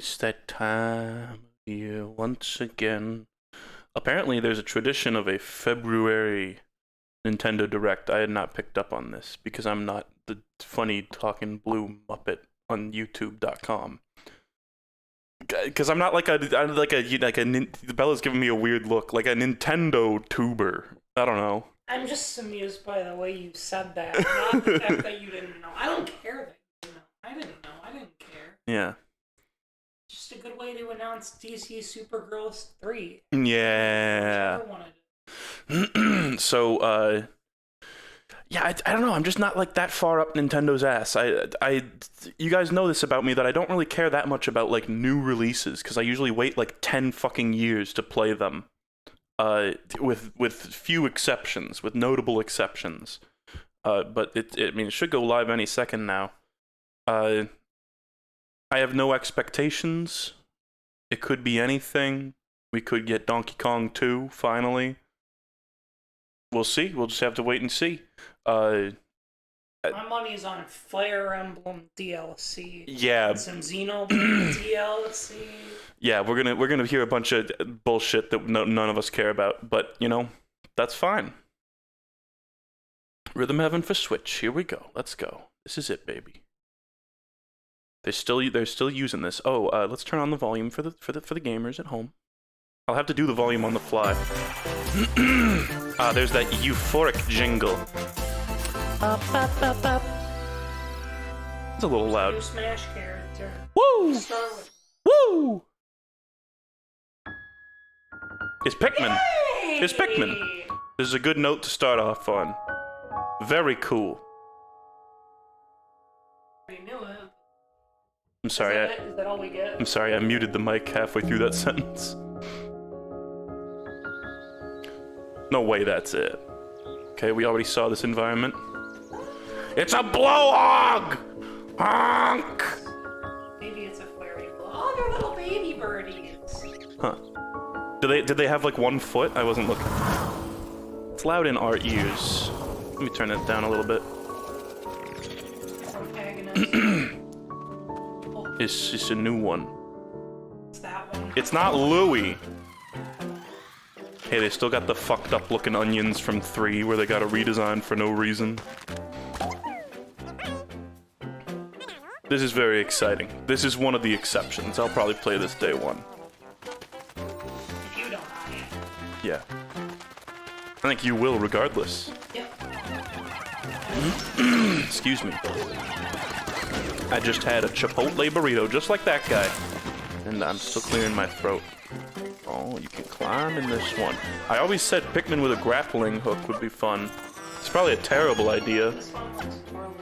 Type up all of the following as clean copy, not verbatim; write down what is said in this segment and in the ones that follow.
It's that time of year once again. Apparently, there's a tradition of a February Nintendo Direct. I had not picked up on this because I'm not the funny talking blue Muppet on YouTube.com. Because I'm not Bella's giving me a weird look, like a Nintendo tuber. I don't know. I'm just amused by the way you said that, not the fact that you didn't know. I don't care that you didn't know. I didn't know. I didn't care. Yeah. Just a good way to announce DC Supergirl 3. Yeah. So, yeah, I don't know. I'm just not like that far up Nintendo's ass. You guys know this about me, that I don't really care that much about like new releases because I usually wait like 10 fucking years to play them. With few exceptions, with notable exceptions. But it should go live any second now. I have no expectations. It could be anything. We could get Donkey Kong 2 finally. We'll see. We'll just have to wait and see. My money's on Fire Emblem DLC. Yeah. And some Xenoblade DLC. Yeah, we're gonna hear a bunch of bullshit that none of us care about, but you know, that's fine. Rhythm Heaven for Switch. Here we go. Let's go. This is it, baby. They're still using this. Oh, let's turn on the volume for the gamers at home. I'll have to do the volume on the fly. There's that euphoric jingle. It's a little loud. New Smash character. Woo! Start with. Woo! It's Pikmin. Yay! It's Pikmin. This is a good note to start off on. Very cool. We knew it. I'm sorry. Is that all we get? I'm sorry. I muted the mic halfway through that sentence. No way. That's it. Okay, we already saw this environment. It's a blowhog! Honk! Maybe it's a fairy blow. Oh, they're little baby birdies. Huh. Did they have like 1 foot? I wasn't looking. It's loud in our ears. Let me turn it down a little bit. It's just a new one. It's that one. It's not Louie. Hey, they still got the fucked up looking onions from 3 where they got a redesign for no reason. This is very exciting. This is one of the exceptions. I'll probably play this day 1. If you don't, I am. Yeah. I think you will regardless. Yep. Excuse me. I just had a Chipotle burrito just like that guy. And I'm still clearing my throat. Oh, you can climb in this one. I always said Pikmin with a grappling hook would be fun. It's probably a terrible idea. This one looks more like...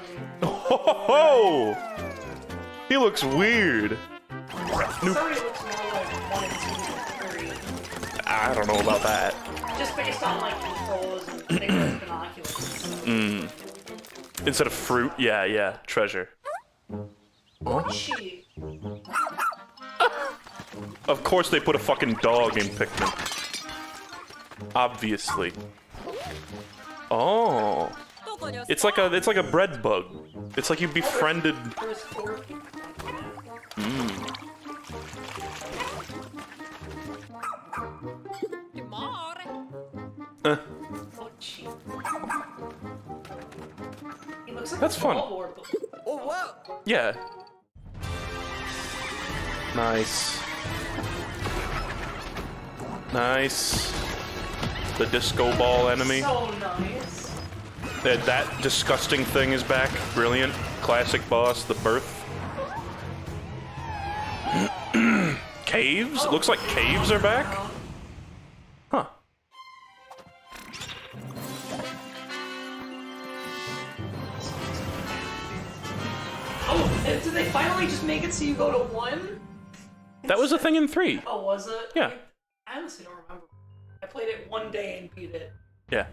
Oh! He looks weird. Somebody looks more like 1 and 2 and 3. I don't know about that. Just based on like controls and things like binoculars. Instead of fruit, yeah, treasure. Oishi. Of course they put a fucking dog in Pikmin. Obviously. Oh. It's like a bread bug. It's like you befriended. There's 4 people. Oishi. He looks like That's a fun. ball but... Oh wow! Yeah. Nice. Nice. The disco ball enemy. So nice. That disgusting thing is back. Brilliant. Classic boss, the birth. Caves? It looks like caves are back. Huh. Oh, did they finally just make it so you go to 1? That was a thing in 3. Oh, was it? Yeah. I honestly don't remember. I played it one day and beat it. Yeah.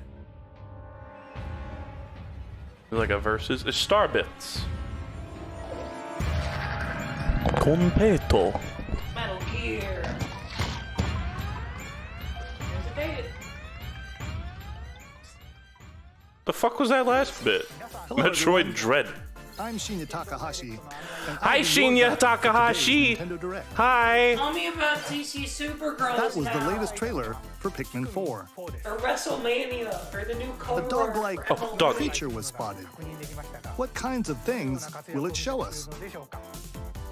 Like a versus. It's Star Bits. Completo. Metal Gear. There's a date. The fuck was that last bit? Hello, Metroid everyone. Dread. I'm Shinya Takahashi. Hi, Shinya Takahashi. Nintendo Direct. Hi. Tell me about DC Supergirls. That was the now. latest trailer for Pikmin 4. Or WrestleMania, or the new A Cobra. dog-like Oh, dog. creature was spotted. What kinds of things will it show us?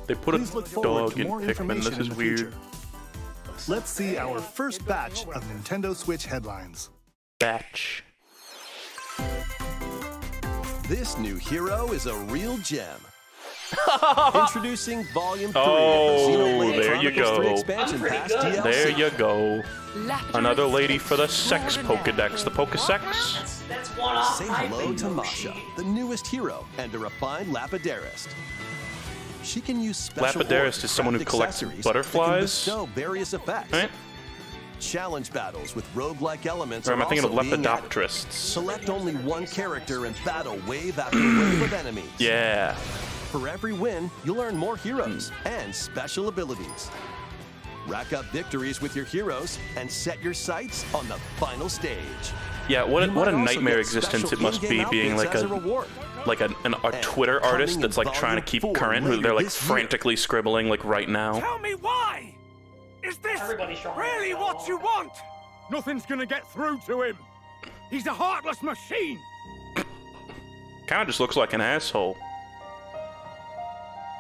They put Please look a forward dog to in more Pikmin. information This in is the weird. future. Let's see our first batch of Nintendo Switch headlines. Batch. This new hero is a real gem. Introducing Volume 3 Oh, of the Xenoblade there you Chronicles 3 go. Expansion I'm pretty Pass good. DLC. There you go. Another lady for the sex Pokedex. The Pokesex? That's one off Say my hello thing, to Yoshi. Masha, the newest hero, and a refined Lapidarist. She can use special Lapidarist ores to is someone who craft collects accessories butterflies? that can bestow various effects. Right? Challenge battles with roguelike elements Or am are I thinking of also being added. Lepidopterists? Select only one character and battle wave after wave of enemies. Yeah. For every win, you'll earn more heroes and special abilities. Rack up victories with your heroes and set your sights on the final stage. Yeah, what You a might also nightmare get existence special it must in-game be being outfits like as a reward. a Twitter coming artist in that's like trying to Volume keep 4 current. Where later they're like this year. frantically scribbling like right now. Tell me why! Is this Everybody's showing really it. what you want? Nothing's gonna get through to him. He's a heartless machine. Kind of just looks like an asshole.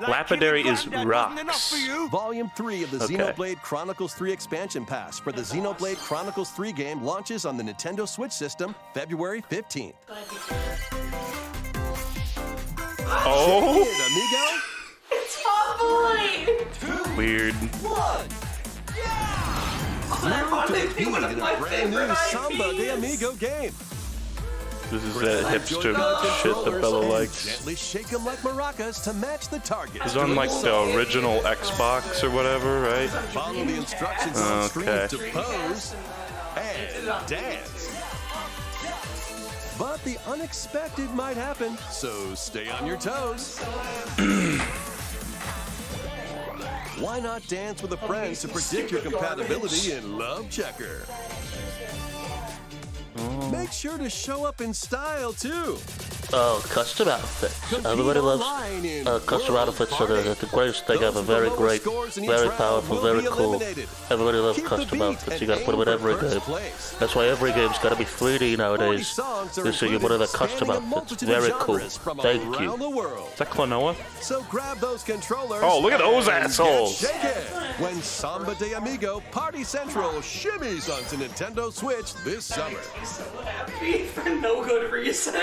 Like Lapidary Jimmy is Grandad wasn't enough rocks. for you? Volume 3 of the Okay. Xenoblade Chronicles 3 Expansion Pass for the Xenoblade Chronicles 3 game launches on the Nintendo Switch system February 15th. Oh, Hit, amigo! It's Tomboy! weird. Move to the beat one of in my a brand new favorite Samba de IPs. Amigo game. This is that hipster Joy-Con shit that controllers Bella and likes. Gently shake them like maracas to match the target. It's on like the original Xbox or whatever, right? Follow the instructions on screen Okay. to pose and dance. But the unexpected might happen, so stay on your toes. Why not dance with a friend to predict your compatibility in Love Checker? Make sure to show up in style too. Oh, custom outfits. Compete Everybody loves online in custom World outfits. Party. Are the greatest thing Those ever. with the Very lowest great, scores in each very round powerful, will very be cool. eliminated. Everybody loves Keep the custom beat outfits. and You gotta put them in aim every for first game. place. That's why every game's gotta be 3D 40 nowadays. songs are This is one of the included, custom spanning a outfits. multitude of Very cool. genres from Thank around you. the world. Is that Klonoa? So grab those controllers. Oh, look at those and assholes. Get shaken when Samba de Amigo Party Central shimmies onto Nintendo Switch this summer. I'm so happy for no good reason.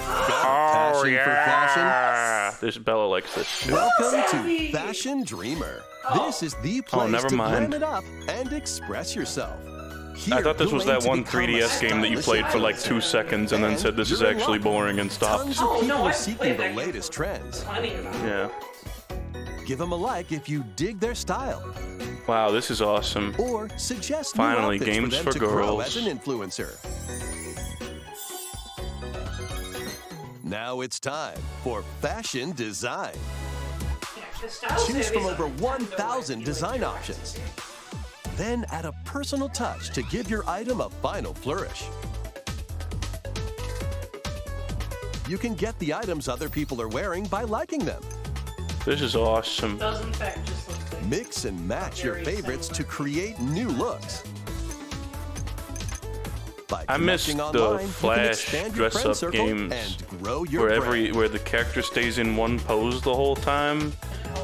Passion for fashion? This Bella likes this shit. Welcome to Savvy. Fashion Dreamer. This is the place Oh, never to mind. glam it up and express yourself. I Here, thought this you'll was aim that to one become a 3DS game that you stylish played for like 2 seconds and then said this is you're in actually luck. boring and stopped. Tons of Oh, people no, are I've seeking played the that game. latest trends. Plenty of them. Yeah. Give them a like if you dig their style, Wow, this is awesome. or suggest Finally, new outfits games for them for to grow girls. as an influencer. Now it's time for fashion design. Yeah, 'cause Style Choose from Savvy's over on Nintendo, 1,000 like, design you options. Then add a personal touch to give your item a final flourish. You can get the items other people are wearing by liking them. This is awesome. Does in fact just look like Mix and match your favorites to create new looks. By I miss connecting the online, you can Flash expand your friend dress-up circle games and grow your brand. where the character stays in one pose the whole time,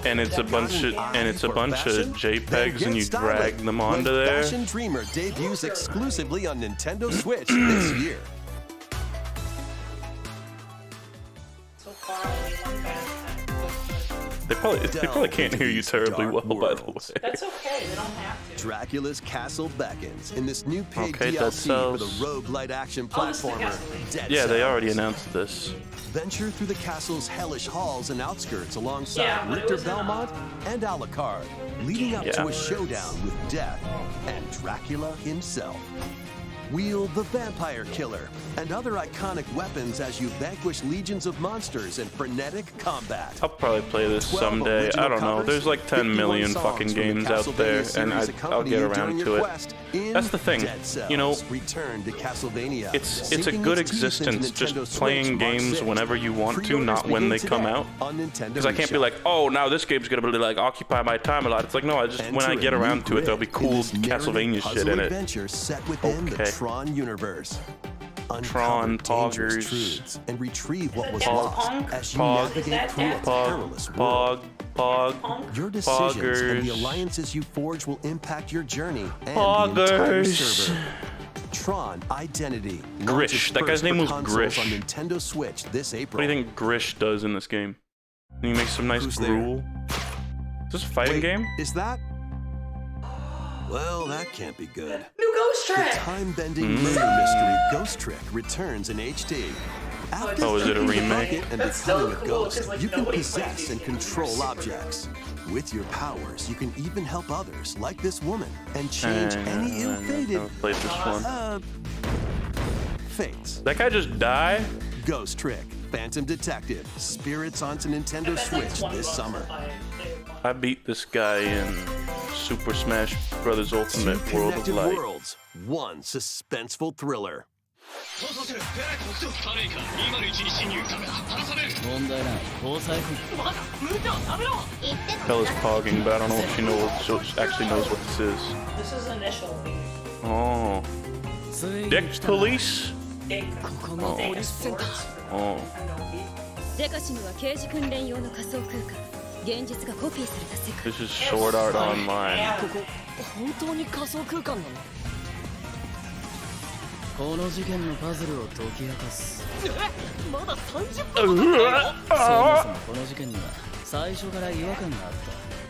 and it's a bunch of For fashion? Then JPEGs get and you styling drag them when onto there. Fashion Dreamer debuts exclusively on Nintendo Switch this year. so far only one bad thing. They probably can't hear you These terribly dark well, by the worlds. way. That's okay, they don't have to. Dracula's Castle beckons in this new paid Okay, Dead DLC for the Cells. roguelite action Oh, this is the platformer, Castlevania. Dead Yeah, they already Cells. announced this. Venture through the castle's hellish halls and outskirts alongside Yeah, but it Richter was in, Belmont and Alucard, leading up Yeah. to a showdown with Death and Dracula himself. Wield the Vampire Killer and other iconic weapons as you vanquish legions of monsters in frenetic combat. I'll probably play this 12 someday. original I don't know. covers, There's like 10 51 million songs fucking from the games out Castlevania there, and series I'll accompany get you around during to your it. quest in That's the thing. Dead Cells. You know, Return to Castlevania. it's a Sinking good its teeth into existence just Nintendo playing Switch March games 6th. whenever you want to, Pre-orders not when begin they come today out. on Nintendo Because I can't be eShop. like, oh, now this game's gonna be like occupy my time a lot. It's like, no, I just when I Enter get a new around to it, there'll be grid cool in this narrative Castlevania shit puzzle in it. adventure set within the Okay. Tron universe. Tron, Uncover dangerous Poggers. truths and retrieve what was Pog. lost as you Pog. navigate Is that through a Daft perilous world. Pog, Your decisions and the Poggers. alliances you forge will impact your journey and the entire Poggers. server. Tron Identity. Grish. launches That guy's first name for was consoles Grish. on Nintendo Switch this April. What do you think Grish does in this game? Can he make some nice Who's there? gruel? Is this a fighting Wait, game? Is that? Well, that can't be good. New Ghost The Trick! time-bending murder mystery Ghost Trick returns in HD. After Oh, is it a breaking the remake? bucket and That's becoming so a cool, ghost, 'cause, like, you can nobody possess plays and these control games. objects. With your powers, you can even help others, like this woman, and change any ill-fated I've played this one. fates. That guy just died? Ghost Trick, Phantom Detective, Spirits onto Nintendo That's like Switch 20 this bucks summer. if I pay it. I beat this guy in Super Smash Bros. Ultimate Two World of connected Light. worlds, one suspenseful thriller. 問題ない搭載不 Bella's pogging, but I don't know if she actually knows what this is. This is initial D. Oh. ついに Dick 来た Police? Dig. Oh. Dig sports. Oh. Adobe. デカシムは刑事訓練用の仮想空間現実がコピーされた世界 This is Sword Art Online. ここ本当に仮想空間なのこの事件のパズルを解き明かすまだ30分そもそもこの事件には最初から違和感があっ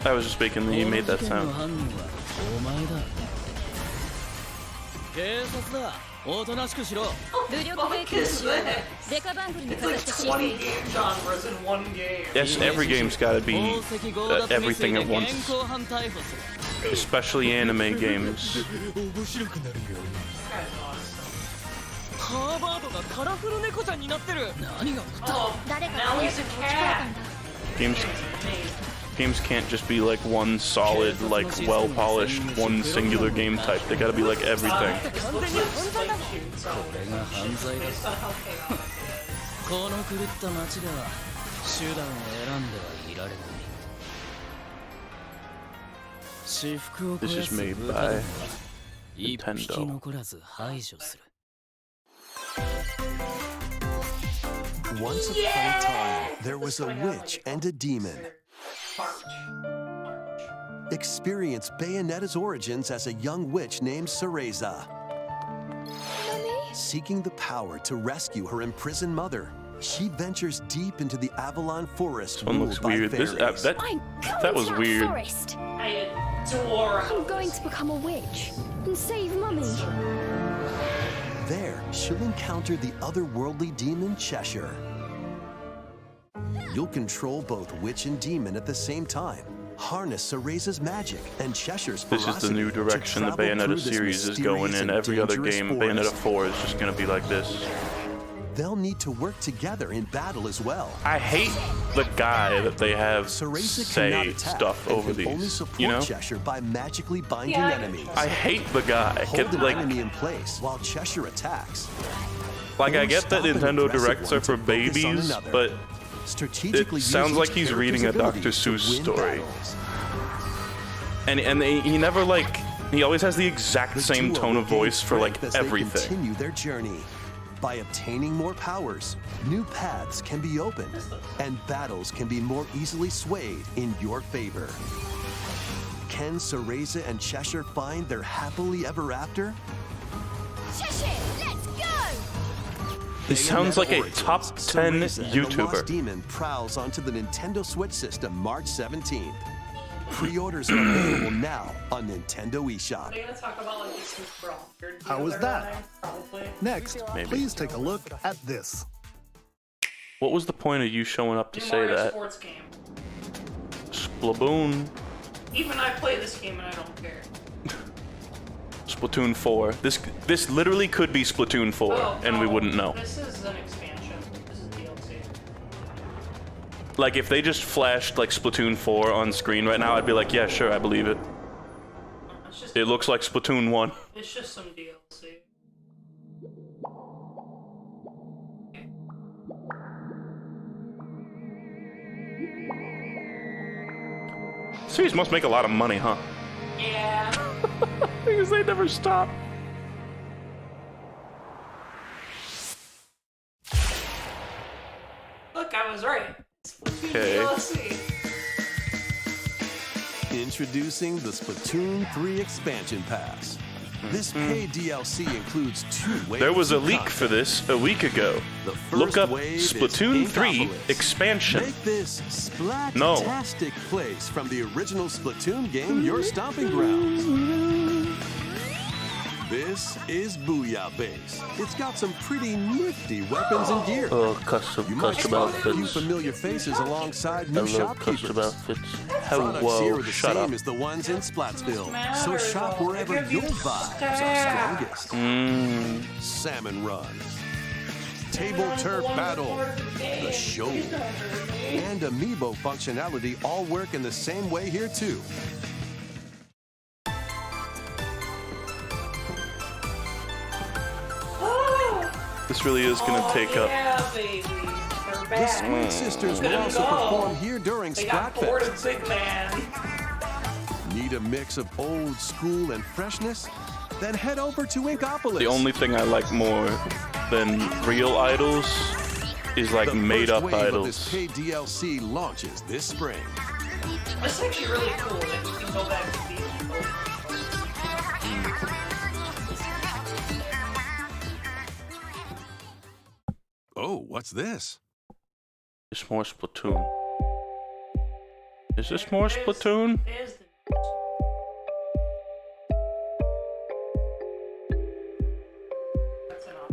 た I was just speaking that you made that この事件の sound. 犯人はお前だ警察だおとなしくしろ武力兵器の使用はデカバングルに It's かか like ったシステ 20 ム game genres in one game. Yes, every game's gotta be 宝石強奪未 everything 遂 at で once. 現行犯逮捕する Especially anime games. ハーバードがカラフル猫ちゃんになってる何が Oh, 誰か now が he's 兵 a 器を持ち込んだ cat. んだ Games can't just be like one solid, like well polished, one singular game type. They gotta be like everything. 完全に犯罪だ Cute, so これが犯罪だ based on how chaotic it この狂った街では手段を選んではいられない私服を肥 This や is す made 部下ども by は一匹 Nintendo. 残らず排除する Once upon a time, there was a witch and a demon. March. Experience Bayonetta's origins as a young witch named Cereza. Seeking the power to rescue her imprisoned mother, she ventures deep into the Avalon Forest This one looks ruled by weird. This fairies. that I'm going that was to weird. forest. I adore how I'm going this- to become a witch and save Mummy. There, she'll encounter the otherworldly demon Cheshire. You'll control both witch and demon at the same time. Harness Cereza's magic and Cheshire's This is the ferocity new to direction the travel Bayonetta through this series is going mysterious in. and Every other dangerous game, forest. Bayonetta 4 is just gonna be like this. They'll need to work together in battle as well. I hate the guy that they have Cereza say cannot attack stuff and over can only these. support You know? Cheshire by magically binding Yeah, I enemies. I hate the guy. Hold an Like enemy in place while Cheshire attacks. I Or get that stop an Nintendo aggressive Directs one are for to focus on babies, another. but Strategically it sounds use like each he's reading a character's Dr. abilities to Seuss win story. battles. and he never like he always has the exact The same duo tone will of gain voice for like strength as they everything. continue their journey. By obtaining more powers, new paths can be opened, and battles can be more easily swayed in your favor. Can Cereza and Cheshire find their happily ever after? Cheshire, let's go! He sounds like a Origins, top 10 Cereza and the Lost YouTuber. Demon prowls onto the Nintendo Switch system March 17th. Pre-orders are available now on Nintendo eShop. Are they gonna talk about like these things for all? How was that? Probably. Next, Maybe. please take a look at this. What was the point of you showing up to New say Mario that? sports game. Splaboon. Even I play this game and I don't care. Splatoon 4. This literally could be Splatoon 4, and we wouldn't know. This is an expansion. This is DLC. Like, if they just flashed, like, Splatoon 4 on screen right now, I'd be like, yeah, sure, I believe it. It looks like Splatoon 1. It's just some DLC. Series must make a lot of money, huh? Yeah. Because they never stop. Look, I was right. It's Splatoon Okay. DLC. Introducing the Splatoon 3 Expansion Pass. This paid DLC includes 2 waves. There was a of leak content. for this a week ago. The first Look up wave is Splatoon 3 Inkopolis. Expansion. Make this splat-tastic place from the original Splatoon game your stomping grounds. This is Booyah Base. It's got some pretty nifty weapons and gear. Oh, You custom might spot a few outfits. familiar faces alongside I new love shopkeepers. custom outfits. Products here Whoa, are the shut same up. as the ones in Splatsville, so matters, shop though. wherever They give you your vibes stats. are strongest. Salmon Run, Table Turf Battle, The Show, and Amiibo functionality all work in the same way here too. This really is gonna take up. Yeah, baby. They're The back. Spring Sisters will Couldn't also go. perform here during They got bored of Splatfest. Big Man. Need a mix of old school and freshness? Then head over to Inkopolis. The only thing I like more than real idols is like The made first up wave of this idols. paid DLC launches this spring. It's actually really cool that you can go back to these people. Oh, what's this? It's more Splatoon. Is this more Splatoon? There's the That's enough.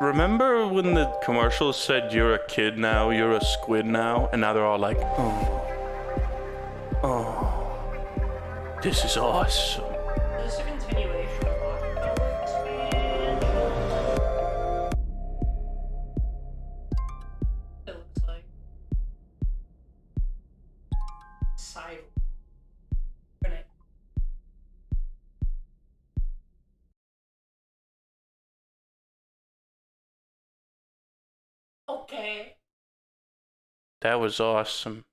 Remember when the commercials said you're a kid now, you're a squid now, and now they're all like, oh, this is awesome. This is a continuation of it looks like. Side. Grenade. Okay. That was awesome.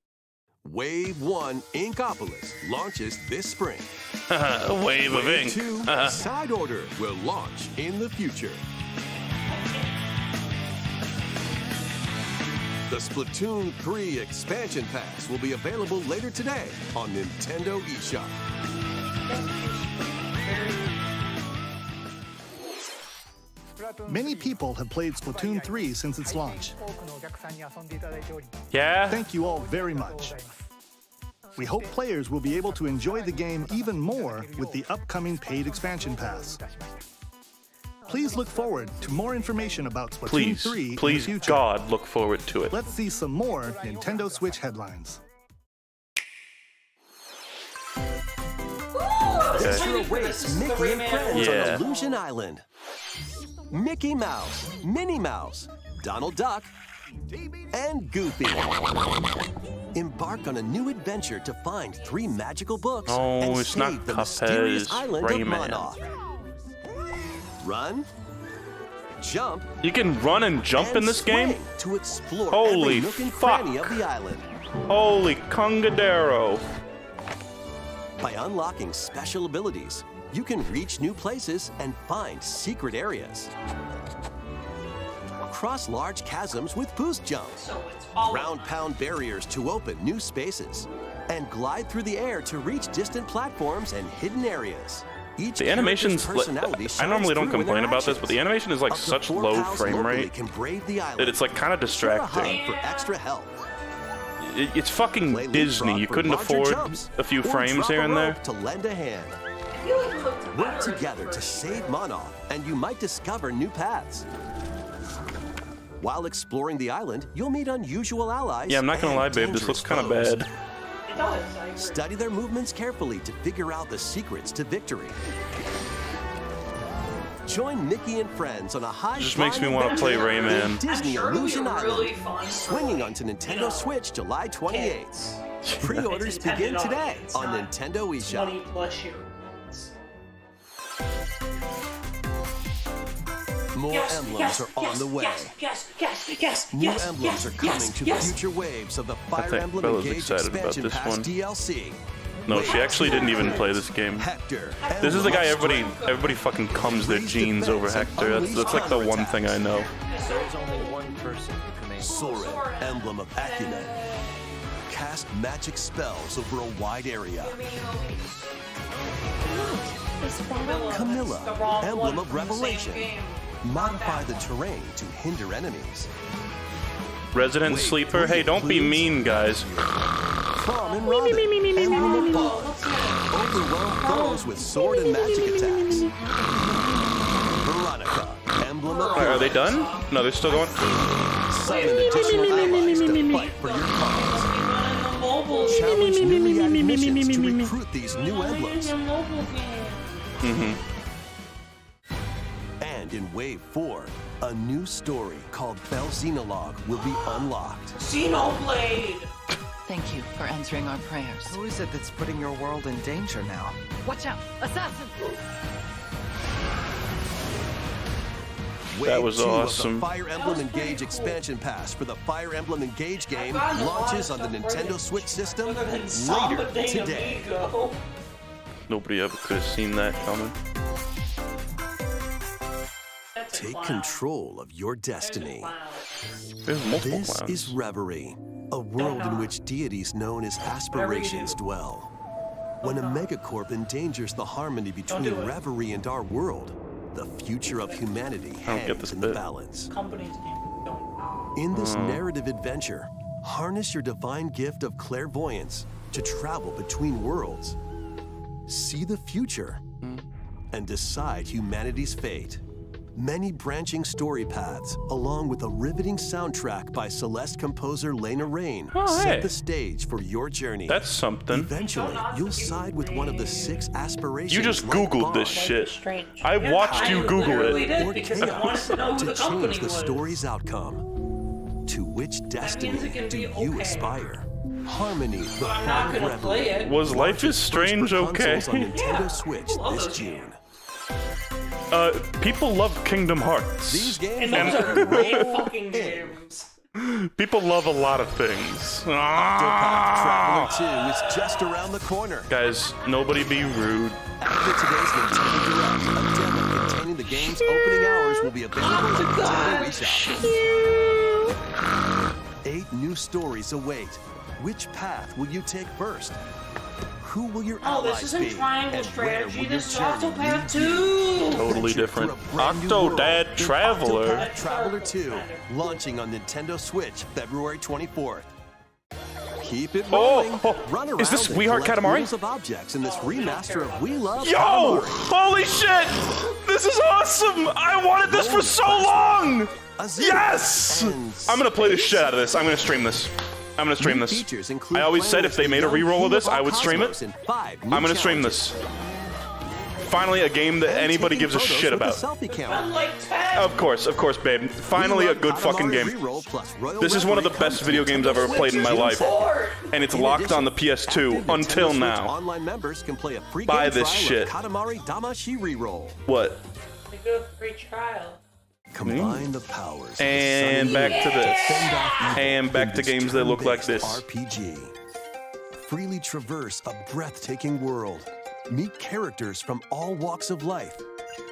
Wave 1 Inkopolis launches this spring. A wave of Wave ink. 2 Side Order will launch in the future. The Splatoon 3 Expansion Pass will be available later today on Nintendo eShop. Many people have played Splatoon 3 since its launch. Yeah? Thank you all very much. We hope players will be able to enjoy the game even more with the upcoming paid expansion pass. Please look forward to more information about Splatoon Please, 3 in the please, future. God, look forward to it. Let's see some more Nintendo Switch headlines. Extra race Mickey and friends Yeah. on Illusion Island. Mickey Mouse, Minnie Mouse, Donald Duck, and Goofy. Embark on a new adventure to find 3 magical books Oh, and it's save not the Cuphead, mysterious it's island Rayman. of Monoth. Run, jump, You can run and jump and in this game? swing to explore Holy every nook and fuck. cranny of the island. Holy Congadero. By unlocking special abilities, you can reach new places and find secret areas. Cross large chasms with boost jumps. So it's all Ground pound barriers to open new spaces. And glide through the air to reach distant platforms and hidden areas. Each The animation's character's like, personality I shines normally don't through in complain their about this, but actions. the animation is like Up to such 4 low pals frame locally rate can brave the island. that it's like kind of Share a hug distracting. for extra help. It's fucking Play Disney. leapfrog You for couldn't larger afford jumps, a few or frames drop here a and there. rope to lend a hand. I feel like looked Work better. together to save Monoth, and you might discover new paths. While exploring the island, you'll meet unusual allies. Yeah, I'm not gonna and lie, babe. This dangerous looks kind of foes. bad. It does. I agree. Study their movements carefully to figure out the secrets to victory. Join Mickey and friends on a high Just makes me want to play Rayman. Disney I'm sure Illusion it'll be really Island, fun for, swinging onto you Nintendo know, Switch July 28th. kids. Pre-orders It's intended begin today audience, on not Nintendo 20 eShop. plus year olds. More emblems are on the way. Yes. New emblems are coming to future waves of the Fire think Emblem Bella's Engage excited about Expansion this Pass one. DLC. No, she actually didn't even play this game. Hector. This is the guy Emblem of everybody fucking combs their jeans over Hector. That's like the one thing I know. There's only one person who commands. Soren, emblem of acumen. Cast magic spells over a wide area. Camilla, emblem of revelation. Modify the terrain to hinder enemies. Resident Sleeper, hey, don't be mean, guys. Crom and Robin, emblem of bugs. Overwhelm foes with sword and magic attacks. Veronica, emblem of Are they done? No, they're still going. Summon additional allies to fight for your cause. Challenge newly added missions to recruit these new emblems. And in Wave 4, a new story called Bell Xenologue will be unlocked. Xenoblade! Thank you for answering our prayers. Who is it that's putting your world in danger now? Watch out! Assassin! Wave was 2 awesome. Of the Fire Emblem Engage expansion pass for the Fire Emblem Engage game launches on the Nintendo Switch system later today. Nobody ever could have seen that coming. Take control of your destiny. There's multiple This clowns. is Reverie, a world in which deities known as aspirations dwell. When a megacorp endangers the harmony between Reverie and our world, the future of humanity I don't get hangs this in the bit. balance. Companies don't. In this narrative adventure, harness your divine gift of clairvoyance to travel between worlds. See the future and decide humanity's fate. Many branching story paths, along with a riveting soundtrack by Celeste composer Lena Raine, Oh, set hey. the stage for your journey. That's something. Eventually, you'll side with one of the 6 aspirations. You just like Googled this Bond, shit. Strange. I watched you Google literally it. did or because I wanted chaos to know who to the company change the was. story's outcome. To which destiny it can do be you okay. aspire? Harmony, the I'm not Fog of gonna play Reverie. it. Was Life is Strange First for okay? consoles on Nintendo Switch love this those June. People love Kingdom These Hearts. games And those are great fucking games. People love a lot of things. Octopath Traveler 2 is just around the corner. Guys, nobody be rude. After today's Nintendo Direct, a demo containing the game's opening hours will be available at Nintendo eShop. 8 new stories await. Which path will you take first? Who will your Oh, allies this be? isn't Triangle And where will Strategy. your This is journey Octopath lead you? 2. Totally Venture different. through a brand new world Octodad in Traveler. Octopath Traveler 2, launching on Nintendo Switch February 24th. Keep it rolling. Run around is this and We Heart collect Katamari? wheels of objects in this remaster of We Love Yo! Katamari. Holy shit! This is awesome! I wanted this for so long! Yes! I'm gonna play the shit out of this. I'm gonna stream this. I'm gonna stream this. Features include I always said if they made a playing as the reroll of this, young I would stream it. Cosmos in 5 new I'm gonna stream challenges. this. Finally, a game that And anybody taking gives a photos shit with a about. selfie camera. Like 10. Of course, babe. Finally, a good fucking game. This is one of the best video games I've ever played in my life. And it's locked on the PS2 until now. Online members can play a free Buy game this trial shit. of Katamari Damacy Reroll. What? A good free trial. Combine the powers. of And the back sun to and this. fend off evil And back in to this games that look like turn-based this. RPG. Freely traverse a breathtaking world. Meet characters from all walks of life.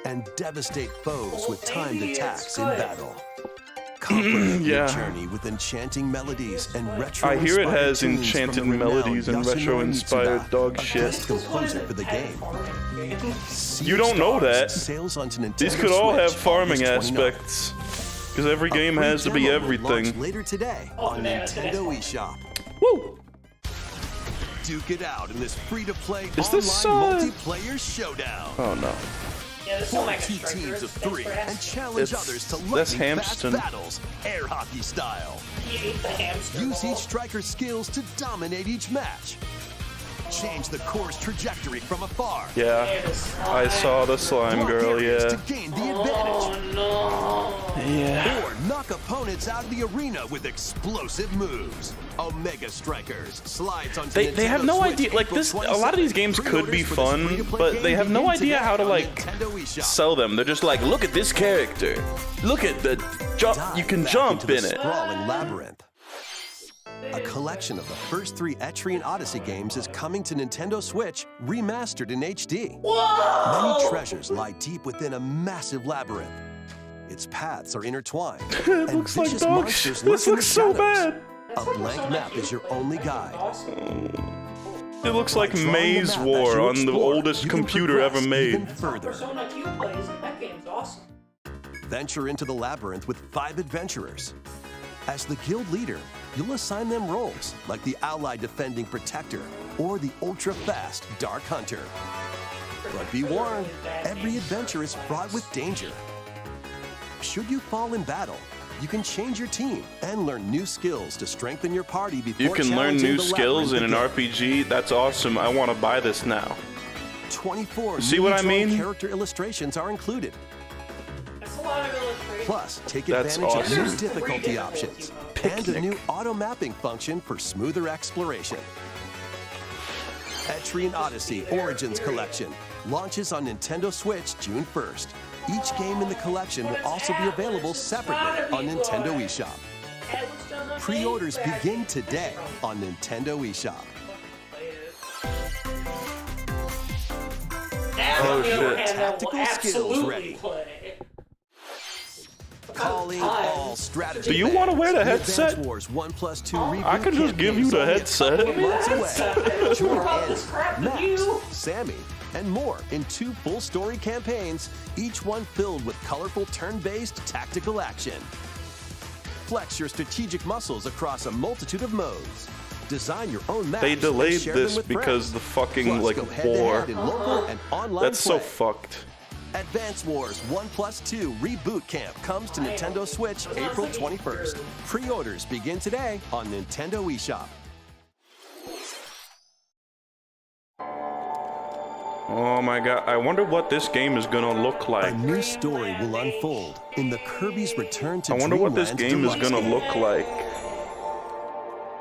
And devastate foes with timed maybe attacks it's in good. battle. Comprehend Yeah. your journey with enchanting melodies and retro. I hear it has enchanted melodies and retro-inspired dog shit. Composer for the game. You don't know that. Sails onto Nintendo These could all have Switch farming August 29th. aspects. Because every game A free has to be demo will launch everything. later today on Nintendo eShop. Woo! Duke it out in this free-to-play Is online this, multiplayer showdown. Oh no. Yeah, this is Form like a 2 striker. teams of Thanks 3 for and asking. challenge It's- others to that's lightning-fast Hamston. battles, air hockey style. He ate the hamster Use ball. each striker's skills to dominate each match. Change the course trajectory from afar. Yeah, I saw the slime Block girl, areas yeah. to gain the advantage. Yeah. Or knock opponents out of the arena with explosive moves. Omega Strikers slides onto They have Nintendo no Switch idea, like April this, a lot of these games could be fun, but they have no idea how to like sell them. They're just like, look at this character. Look at the jump, you can jump in it. Sprawling labyrinth. A collection of the first 3 Etrian Odyssey games is coming to Nintendo Switch, remastered in HD. Whoa! Many treasures lie deep within a massive labyrinth. Its paths are intertwined, It and looks like vicious dog monsters shit. lurk This in the looks so shadows. bad. A blank map is your only guide. It looks like By drawing the Maze map as War you on the explore, oldest you can computer ever progress made. even further. Persona Q plays, that game's awesome. Venture into the labyrinth with 5 adventurers. As the guild leader, you'll assign them roles like the Allied Defending Protector or the ultra-fast Dark Hunter. But be warned, every adventure is fraught with danger. Should you fall in battle, you can change your team and learn new skills to strengthen your party before You can learn challenging new the skills in an labyrinth again. RPG. That's awesome. I want to buy this now. 24 See newly what I drawn mean? character illustrations are included. That's a lot of illustrations. Plus, take That's advantage awesome. of new difficulty options and a new auto-mapping function for smoother exploration. Etrian Odyssey Origins Collection launches on Nintendo Switch June 1st. Each game in the collection will also be available separately on Nintendo eShop. Pre-orders begin today on Nintendo eShop. Oh, shit. Tactical skills ready. Calling all strategy. Do you want to wear the headset? Advance Wars 1+2 reboot I can just give you the campaigns only a headset. couple of months away. Join About this crap Annie, with Max, you. Sammy, and more in 2 full story campaigns, each one filled with colorful turn-based tactical action. Flex your strategic muscles across a multitude of modes. Design your own maps. They and delayed share them this with because friends. the fucking Plus, like go head-to-head war. in local and online That's so play. fucked. Advance Wars 1+2 Reboot Camp comes to Nintendo Switch April 21st. Pre-orders begin today on Nintendo eShop. Oh my god, I wonder what this game is gonna look A like. new story will unfold in the Kirby's Return to I wonder what this Dreamland game is Deluxe gonna game. look like.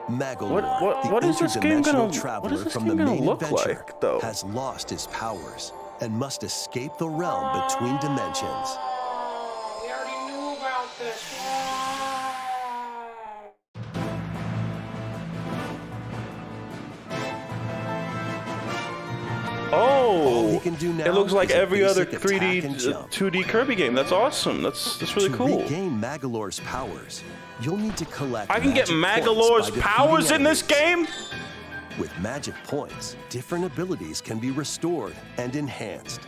Magalore, what the is this game interdimensional gonna- traveler what is this from game the gonna main look adventure, like, though? has lost his powers and must escape the realm between dimensions. We already knew about this. All he Oh, can do now it looks like is a every other basic 3D, attack and jump. 2D Kirby game. That's awesome. That's really To cool. regain Magalore's powers, you'll need to collect I can get magic points Magalore's by defeating powers in this enemies. game? With magic points, different abilities can be restored and enhanced.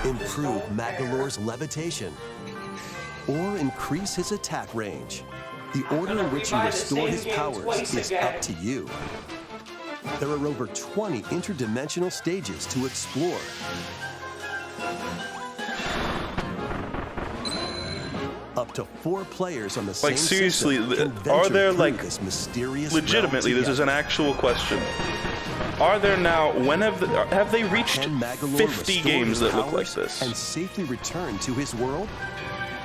Improve Magalore's levitation, or increase his attack range. The order in which you restore his powers is up to you. There are over 20 interdimensional stages to explore. Up to 4 players on the same Like, seriously, system can are venture there, through like, this mysterious realm Legitimately, this is together. an actual question. Are there now, when have they reached Can Magalore 50 restore games his that look like powers this? and safely return to his world?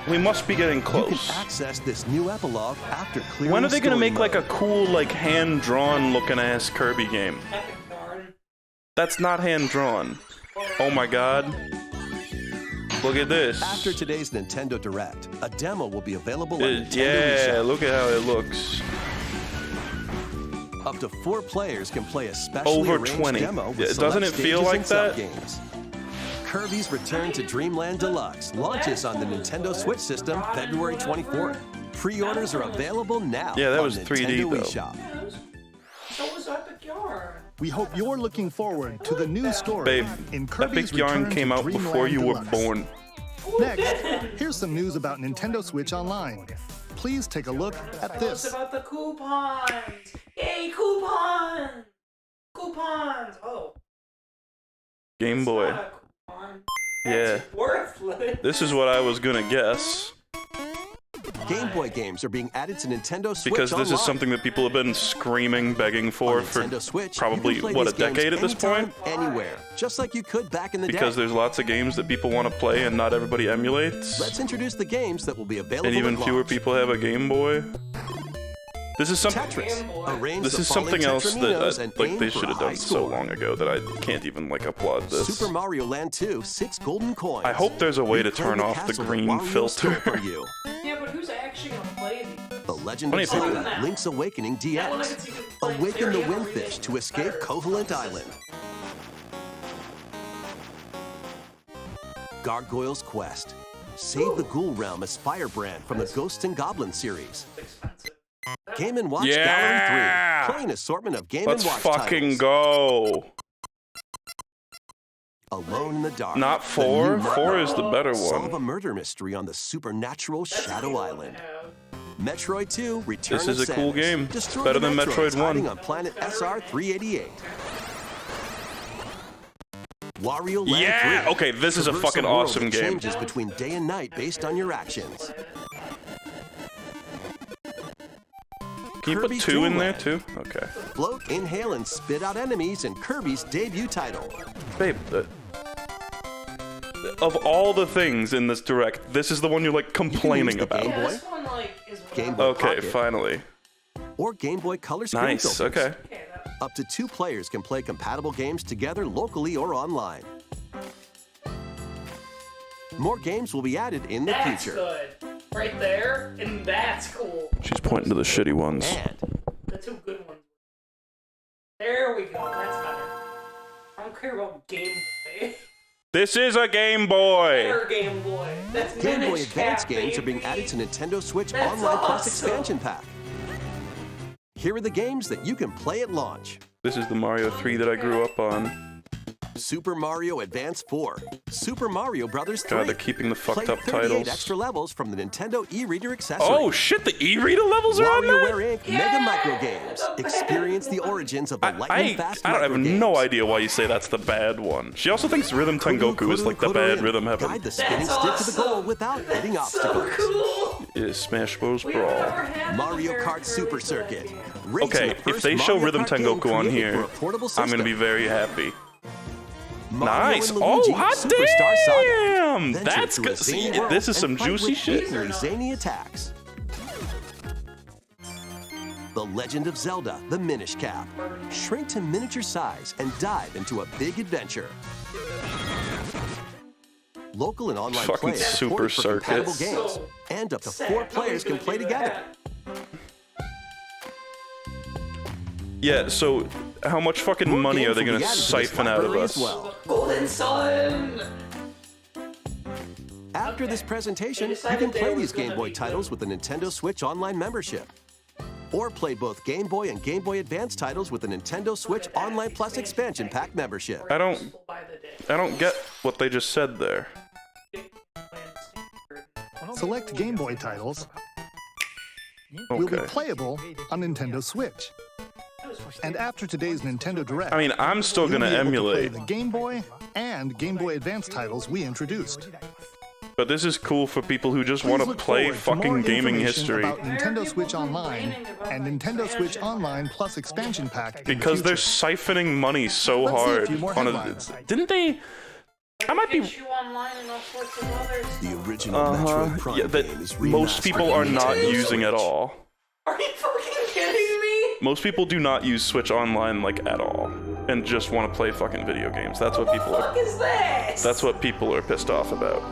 We must be getting You close. can access this new epilogue after clearing When are they gonna story make like a mode. cool, like hand-drawn looking ass Kirby game? Epic darn. That's not hand-drawn. Oh my god. Look at this. After today's Nintendo Direct, a demo will be available on Nintendo Yeah, eShop. look at how it looks. Up to 4 players can play a specially Over arranged 20. demo with Yeah, select doesn't it feel stages like and that? sub-games. Kirby's Return to Dreamland Deluxe launches on the Nintendo Switch system February 24th. Pre-orders are available now Yeah, that on was 3D Nintendo though. eShop. So was Epic Yarn. We hope you're looking forward to the new story Babe, in Kirby's Epic Yarn Return came to out before Dreamland you were Deluxe. born. Next, here's some news about Nintendo Switch Online. Please take a look at Tell us this. about the coupons. Yay, coupons! Coupons. Oh. Game it's Boy. not a coupon. Yeah. That's worthless. This is what I was gonna guess. Game Boy games are being added to Nintendo Switch Because this Online. is something that people have been screaming, begging for Nintendo Switch, probably, you can play what, a these games decade at this point? anytime, anywhere, just like you could back in the Because day. there's lots of games that people want to play and not everybody emulates. Let's introduce the games that will be available And even at fewer launch. people have a Game Boy. This is something. Tetris. Arrange This the is following something else tetraminos that and like aim they for should have a high done so score. long ago that I can't even like applaud this. Super Mario Land 2, 6 golden coins. I hope there's a way to Reclaim turn off the castle green that Wario stole filter. from you. Yeah, but who's actually gonna play these? The Legend Funny of people- Zelda, Link's Awakening That one I DX. could see people playing. Awaken the They're Windfish really to escape better. Koholint Island. Gargoyle's Quest. Save the Ghoul Realm as Firebrand from the Ghosts and Goblins series. Expensive. Game & Watch Yeah! Gallery 3. Play an assortment of Game Let's & Watch fucking titles. go. Alone in the Dark. Not The 4. new 4 is the better Solve one. a murder mystery on the supernatural Shadow Island. Yeah. Metroid 2, Return This of is a cool Samus. game. Destroy Better the than Metroids Metroid 1. hiding on planet SR-388. Wario Land Yeah! 3. Okay, this is a Traverse fucking world awesome that game. changes between day and night based on your actions. Can you Kirby's put 2 in there Dream too? Okay. Float, inhale, and spit out enemies in Kirby's debut title. Babe, of all the things in this direct, this is the one you're like complaining the about. Game Yeah, Boy? this one like is Game Boy Okay, Pocket, finally. or Game Boy Color screen Nice. filters. Okay. Okay, that, Up to 2 players can play compatible games together locally or online. More games will be added in the that's future. good. Right there, and that's cool. She's pointing to the shitty ones. And The 2 good ones. There we go. That's better. I don't care about Game Boy. This is a Game Boy. Better Game Boy. That's Game Boy Minish Advance Cap, games are being baby. added to Nintendo Switch That's Online Plus awesome. expansion pack. Here are the games that you can play at launch. This is the Mario 3 that I grew up on. Super Mario Advance 4, Super Mario Brothers 3. God, they're keeping the Play fucked up 38 titles. extra levels from the Nintendo e-reader accessory. Oh shit, the e-reader levels are on WarioWare that? Inc. Mega Micro Games. Experience the origins of the lightning fast I micro have games. no idea why you say that's the bad one. She also thinks Rhythm Tengoku is like the bad rhythm heaven. Guide the spinning That's stick to the goal awesome. without hitting So obstacles. cool. Is Smash Bros. We've never Brawl. had Mario a Kart Super Circuit. Race in Okay, the if first they show Mario Rhythm Kart game Tengoku on created here, for a portable I'm gonna system. be very happy. Mario Nice. and Oh, Luigi hot Superstar Saga. damn! Venture That's through a good. See, zany world this is some and fight juicy with shit. equally zany attacks. The Legend of Zelda, the Minish Cap. Shrink to miniature size and dive into a big adventure. Local and online Fucking play is Super supported for compatible Circuit. games, So and up to sad. 4 players can Nobody's play gonna do together. that. Yeah, so how much fucking More money are games they will gonna be added to this siphon out of library us? as well. Golden Sun. After this presentation, They you decided can they play were these Game gonna Boy be titles good. with the Nintendo Switch Online membership. Or play both Game Boy and Game Boy Advance titles with the Nintendo Switch Online Plus expansion pack membership. I don't get what they just said there. Select Game Boy titles will be Okay. playable on Nintendo Switch. And after today's Nintendo Direct, I mean, I'm still you'll gonna be able to play emulate, the Game Boy and Game Boy Advance titles we introduced. but this is cool for people who just Please want to look play forward to more fucking gaming information history. about Nintendo Switch Online and Nintendo Switch Online Plus expansion pack in the Because they're future. siphoning money so Let's see a hard few more on a. headlines. Didn't they? I might be. You online and all sorts of others. The original Metroid Prime Yeah, that game is most remastered people on are not Nintendo using at Switch. all. Are you fucking kidding me? Most people do not use Switch Online like at all, and just want to play fucking video games. That's what people What are. the fuck is this? That's what people are pissed off about.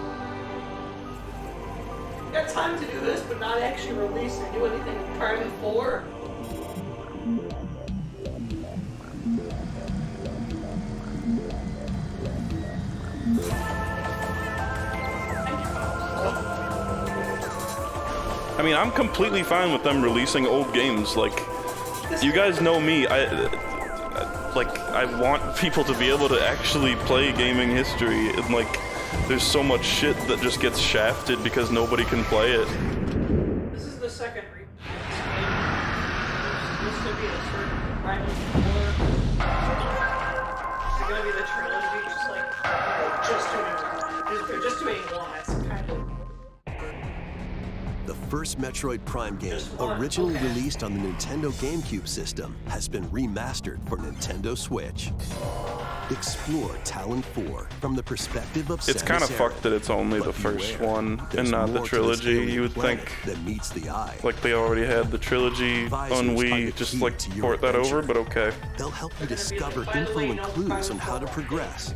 You got time to do this, but not actually release or do anything with Prime 4? I mean, I'm completely fine with them releasing old games. Like, you guys know me. I want people to be able to actually play gaming history, and like, there's so much shit that just gets shafted because nobody can play it. This is the second remake. This could be the third Prime 4. Is it gonna be the trilogy? Just like, they're just doing one. They're just doing one. That's kind of... The first Metroid Prime game, originally released on the Nintendo GameCube system, has been remastered for Nintendo Switch. Explore Talon 4 from the perspective of It's kind of Samus fucked that it's only the first one and not the trilogy. You would think that meets the eye. like they already had the trilogy on Wii, just like port that over, but okay. They'll help you discover info and clues on how to progress.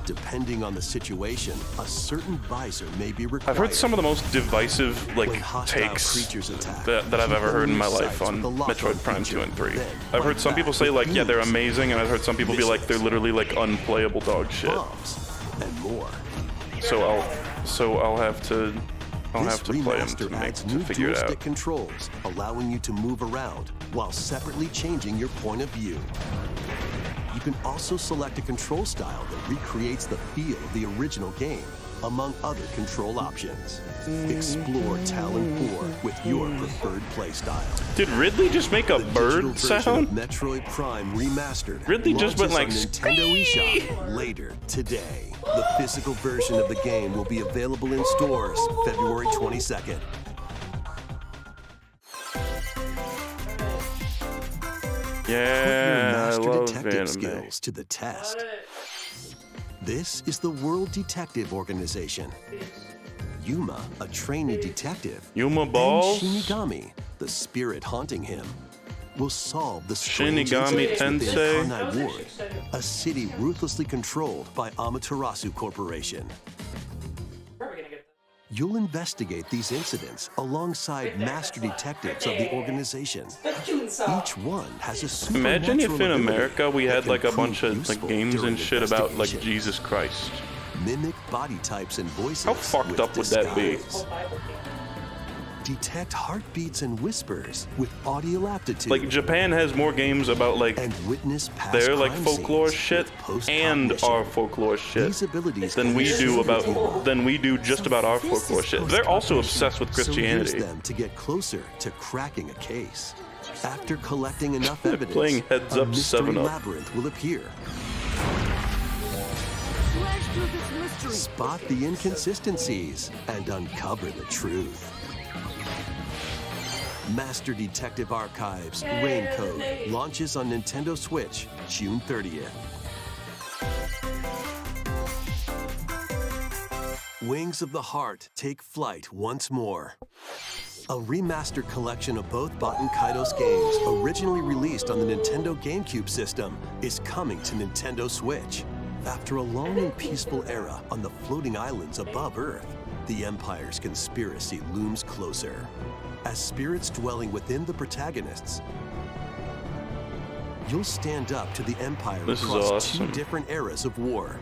Depending on the situation, a certain visor may be required. I've heard some of the most divisive like When hostile takes creatures attack, that I've ever heard in my keep life sights on with the lock-on Metroid Prime feature. 2 and 3. Then I've heard fight some back people say with like, yeah, they're beams, amazing, and I've heard some people be like, they're missiles, literally like unplayable dog shit. bombs, and more. So I'll have to This play them remaster adds to new figure it dual-stick out. controls, allowing you to move around while separately changing your point of view. You can also select a control style that recreates the feel of the original game, among other control options. Explore Talon 4 with your preferred playstyle. Did Ridley just make a The bird digital version sound? of Metroid Prime Remastered Ridley just went launches like, on Nintendo eShop later today. The physical version of the game will be available in stores February 22nd. Put your Yeah, I master love detective anime. skills to the test. This is the World Detective Organization. Yuma, a trainee detective, Yuma and balls? Shinigami, the spirit haunting him, will solve the strange Shinigami incidents within Tensei? Kanai Ward, a city ruthlessly controlled by Amaterasu Corporation. You'll investigate these incidents alongside master detectives of the organization. Each one has a supernatural Imagine if in ability America we that had can like a prove bunch of useful like games during and shit about like investigation. Jesus Christ. Mimic body types and voices. How fucked with up would that be? disguise. Detect heartbeats and whispers with audio aptitude. Like Japan has more games about like and witness past their like crime folklore scenes shit with post-cognition. and our folklore shit These abilities than can we assist do you about than we do just about our folklore shit. They're also obsessed with So use Christianity. them to get closer to cracking a case. After collecting enough evidence, Playing Heads a Up mystery 7 Up. labyrinth will appear. Spot the inconsistencies and uncover the truth. Master Detective Archives Raincode launches on Nintendo Switch June 30th. Wings of the Heart take flight once more. A remastered collection of both Baten Kaitos games, originally released on the Nintendo GameCube system, is coming to Nintendo Switch. After a long and peaceful era on the floating islands above Earth, the Empire's conspiracy looms closer. As spirits dwelling within the protagonists, you'll stand up to the Empire This is across awesome. two different eras of war.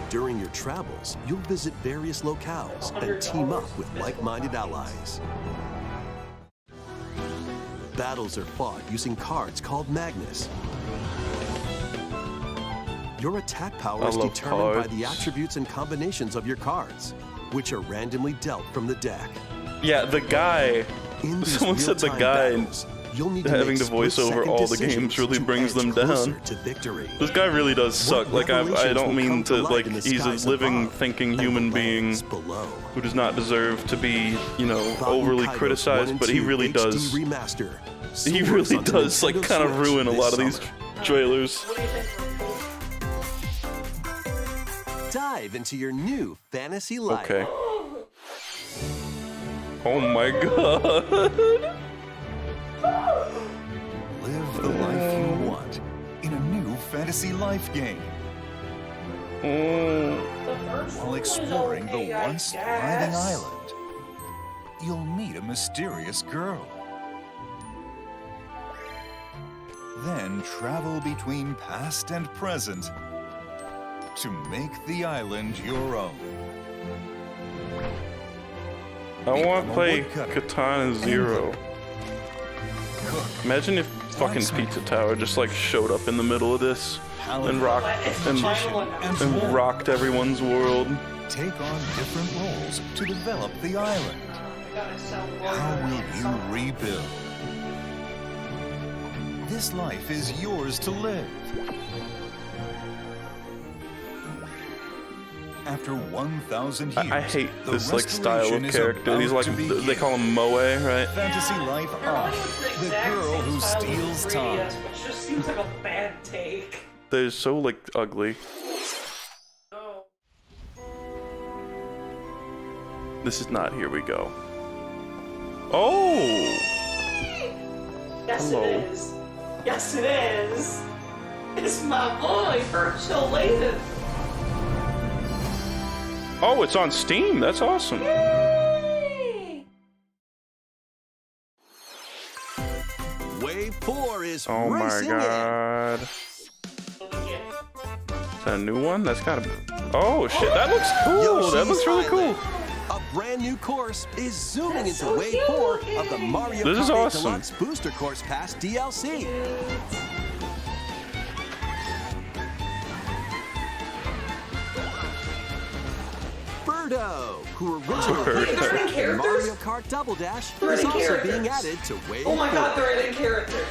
During your travels, you'll visit various locales and team up with like-minded allies. Battles are fought using cards called Magnus. Your attack power I is love determined by cards. the attributes and combinations of your cards, which are randomly dealt from the deck. Yeah, the guy. In these Someone said the real-time guy battles, you'll need to having make to voice over split-second all the decisions games really to brings edge them closer down. to victory. This guy really does suck. Like I revelations don't will mean come to to light like in the he's skies a living, above thinking and human the being lands below. who does not deserve to be, you know, Baten overly Kaitos 1 criticized, and but he 2 really HD does. Remaster. He Soars really on the does like Nintendo kind of Switch ruin a this lot of these summer. trailers. Dive into your new fantasy life. Okay. Oh my god. Live the life you want in a new fantasy life game. While exploring the once thriving island, you'll meet a mysterious girl. Then travel between past and present to make the island your own. I want to Become a play woodcutter, Katana Zero. cook, Imagine if fucking Pizza Tower just like showed up in the middle of this and rocked and rocked everyone's world. take on different roles to develop the island. How will you rebuild? This life is yours to live. after 1,000 years. I hate the this like style restoration of is character. These about like to they begin. call him Moe, right? Fantasy Life Off, the girl who steals time. Which just seems like a bad take. They're so like ugly. Oh. This is not Here We Go. Oh! Yes, Hello. it is. Yes, it is. It's my boy, Virtual Layton. Oh, it's on Steam. That's awesome. Wave 4 is Oh my racing god. Is that a new one? That's gotta be. Oh shit, that looks cool. Yoshi's That looks really cool. Island. A brand new course is zooming That's into so Wave cute. 4 of the Mario This is Kart 8 awesome. Deluxe Booster Course Pass DLC. Birdo, who originally Birdo. appeared in Characters? Mario Kart Double Dash, They're is in also characters. being added to Wave Oh my 4. god, they're adding characters.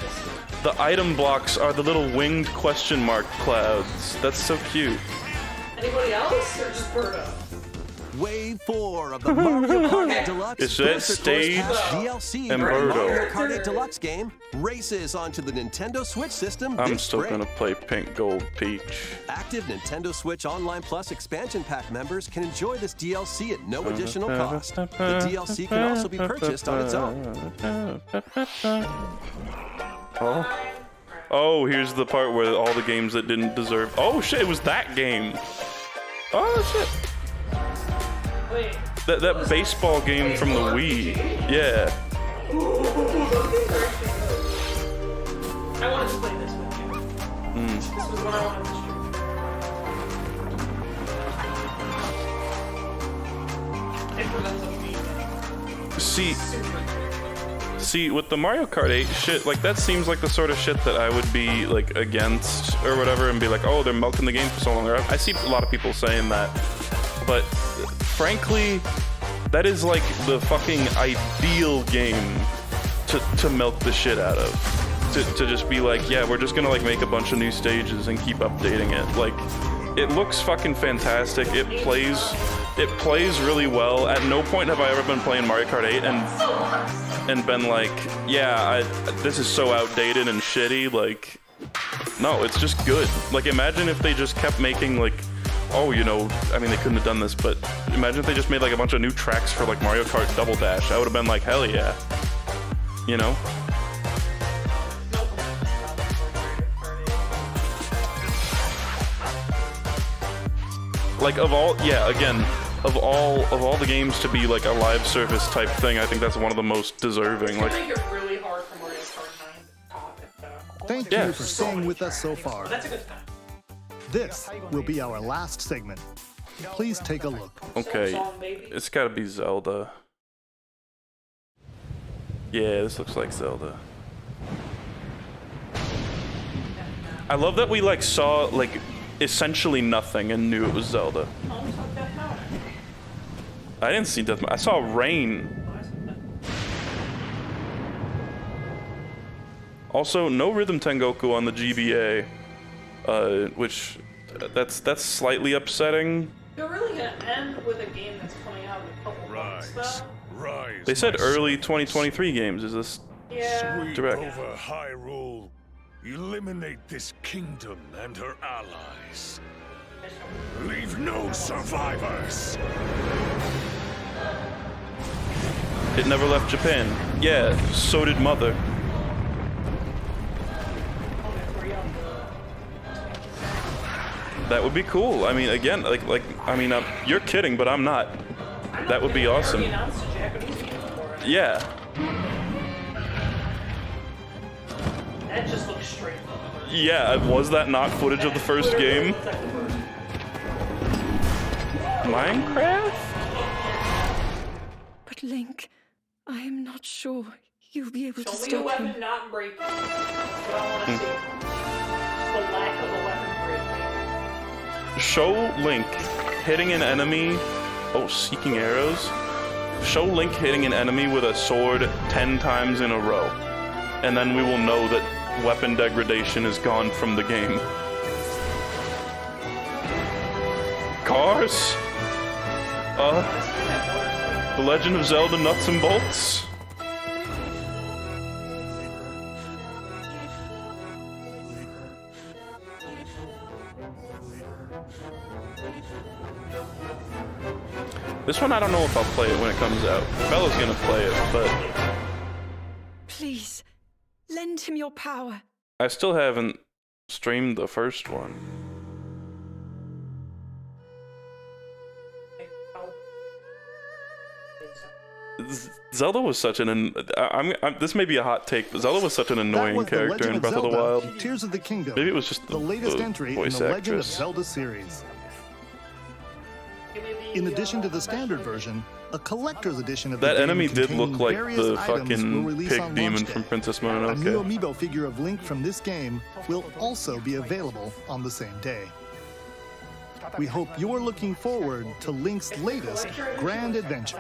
The item blocks are the little winged question mark clouds. That's so cute. Anybody else, or just Birdo? Wave 4 of the Mario Kart 8 Deluxe It's that Booster Course stage Pass DLC and for the Birdo. Mario Kart 8 Deluxe game races onto the Nintendo Switch system I'm this still spring. gonna play Pink Gold Peach. Active Nintendo Switch Online Plus expansion pack members can enjoy this DLC at no additional cost. The DLC can also be purchased on its own. Oh, here's the part where all the games that didn't deserve. Oh shit, it was that game. Oh shit. Wait. That baseball game from the Wii. Yeah. Ooh, those games are actually good. I wanted to play this with you. This was what I wanted to stream. It prevents a See, with the Mario Kart 8 shit, like that seems like the sort of shit that I would be like against or whatever, and be like, oh, they're milking the game for so long. I see a lot of people saying that, but frankly, that is like the fucking ideal game to milk the shit out of. To just be like, yeah, we're just gonna like make a bunch of new stages and keep updating it. Like, it looks fucking fantastic. It plays really well. At no point have I ever been playing Mario Kart 8 and been like, yeah, this is so outdated and shitty. Like, no, it's just good. Like, imagine if they just kept making like, oh, you know, I mean, they couldn't have done this, but imagine if they just made like a bunch of new tracks for like Mario Kart Double Dash. I would have been like, hell yeah. You know? Like, of all the games to be like a live service type thing, I think that's one of the most deserving. Like, make it really hard for Mario Kart 9 to top it, though. Thank Yeah. you for staying with us so far. That's a good time. This will be our last segment. Please take a look. okay, Song, baby. it's gotta be Zelda. Yeah, this looks like Zelda. I love that we like saw like essentially nothing and knew it was Zelda. I didn't see Death. I saw rain. Also, no Rhythm Tengoku on the GBA, which that's slightly upsetting. You're really gonna end with a game that's coming out in a couple months, though? Rise, They said my early 2023 games. Is this Yeah. Sweep direct? over Hyrule. Eliminate this kingdom and her allies. Leave no survivors. It never left Japan. Yeah, so did Mother. That would be cool. I mean, again, you're kidding, but I'm not. That would be awesome. They announced a Japanese game for it. Yeah. That just looks straight. Yeah, was that not footage of the first game? Minecraft? But Link, I am not sure you'll be able to Show me a stop weapon him. not breaking. That's what I want to see. The lack of a weapon breaking. Show Link hitting an enemy. Oh, seeking arrows. Show Link hitting an enemy with a sword 10 times in a row. And then we will know that weapon degradation is gone from the game. Cars? The Legend of Zelda Nuts and Bolts. This one I don't know if I'll play it when it comes out. Bella's gonna play it, but Please, lend him your power. I still haven't streamed the first one. Zelda was such an this may be a hot take, but Zelda was such an annoying character in Breath of the Wild. Tears of the Kingdom. Maybe it was just the latest entry in voice the Legend of actress. Zelda series. In addition to the standard version, a collector's edition of the That game enemy did look containing like various the items will fucking release pig on demon launch from day. Princess A new Mononoke. amiibo figure of Link from this game will also be available on the same day. We hope you're looking forward to Link's latest grand adventure.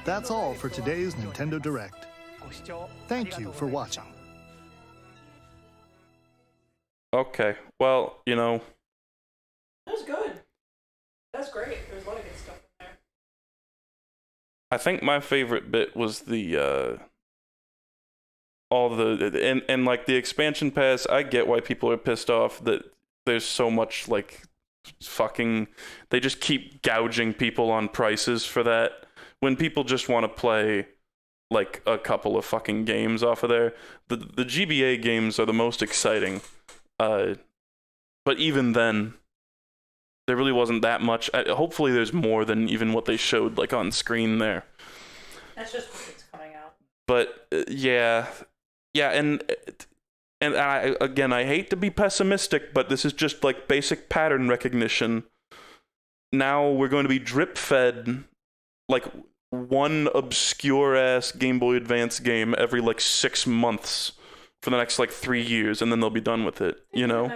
That's all for today's Nintendo Direct. Thank you for watching. Okay, well, you know, That was good. That's great. There's a lot of good stuff in there. I think my favorite bit was the all the and like the expansion pass. I get why people are pissed off that there's so much like fucking they just keep gouging people on prices for that when people just want to play like a couple of fucking games off of there. The GBA games are the most exciting. But even then there really wasn't that much. Hopefully there's more than even what they showed like on screen there. That's just what it's coming out. But yeah, and I hate to be pessimistic, but this is just like basic pattern recognition. Now we're going to be drip fed like one obscure ass Game Boy Advance game every like 6 months for the next like 3 years, and then they'll be done with it. You know.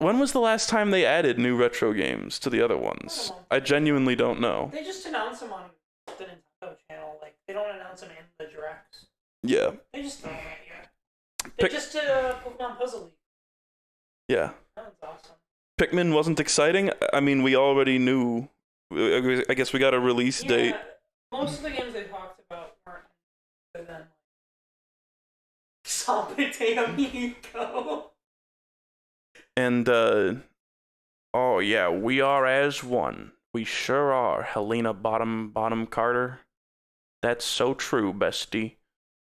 When was the last time they added new retro games to the other ones? I genuinely don't know. They just announce them on the Nintendo channel. Like, they don't announce them in the directs. Yeah. They just throw them at you. They just did a Pokemon Puzzle League. Yeah. That was awesome. Pikmin wasn't exciting. I mean, we already knew. I guess we got a release date. Most of the games they talked about weren't other than Salt Potato Miko. And, oh yeah, we are as one. We sure are, Helena Bottom Carter. That's so true, bestie.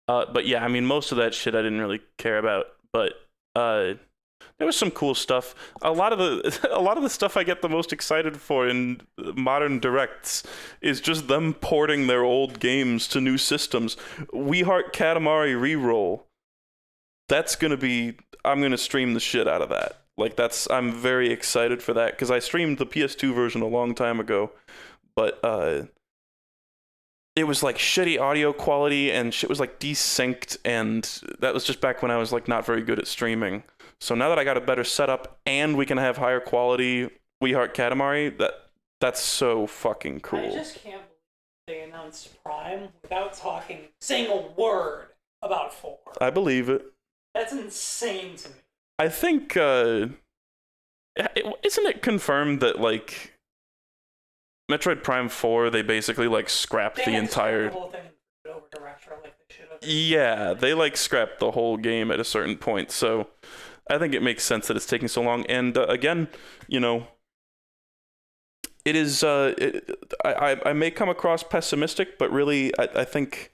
But yeah, I mean, most of that shit I didn't really care about. But, there was some cool stuff. A lot of the stuff I get the most excited for in modern directs is just them porting their old games to new systems. We Heart Katamari Reroll. That's gonna be, I'm gonna stream the shit out of that. Like I'm very excited for that because I streamed the PS2 version a long time ago, but it was like shitty audio quality and shit was like desynced, and that was just back when I was like not very good at streaming. So now that I got a better setup and we can have higher quality We Heart Katamari, that's so fucking cool. I just can't believe they announced Prime without saying a word about 4. I believe it. That's insane to me. I think, isn't it confirmed that, like, Metroid Prime 4, they basically, like, scrapped the entire... The whole thing over to retro like they should have. Yeah, they, like, scrapped the whole game at a certain point, so I think it makes sense that it's taking so long. And, again, you know, it is, I may come across pessimistic, but really, I think...